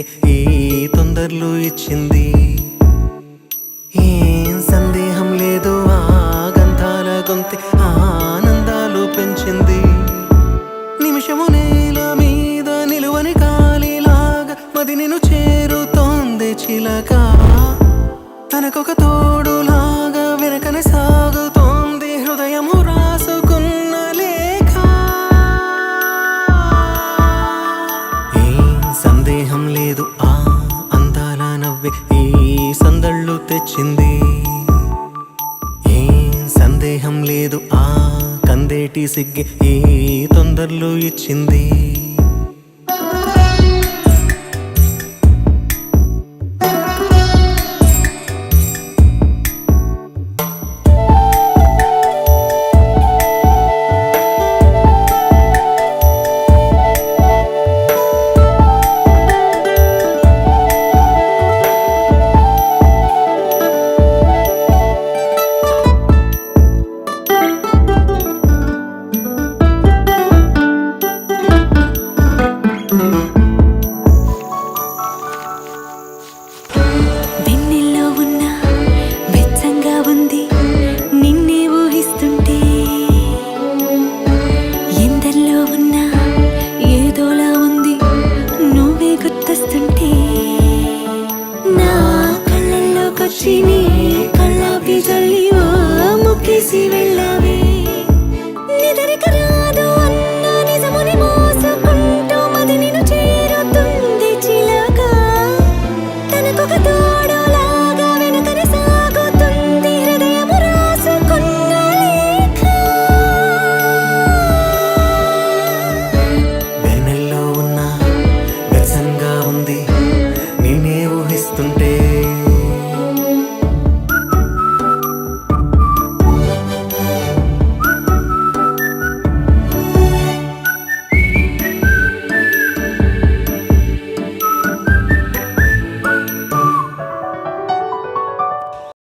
సిగ్గే ఈ తొందరలు ఇచ్చింది. ఏం సందేహం లేదు ఆ గంధాల గొంతె ఆనందాలు పెంచింది. నిమిషము నేల మీద నిలువని కాలిలాగా మది నిన్ను చేరుతోంది చిలక. తనకొక తోడులాగా వెనకనే సాగుతోంది హృదయము రాసుకున్న లేఖ. ఏం సందేహం లేదు ఆ అందాల నవ్వే ఈ సందళ్ళు తెచ్చింది. ఏం సందేహం లేదు ఆ కందేటి సిగ్గే ఈ తొందరలు ఇచ్చింది.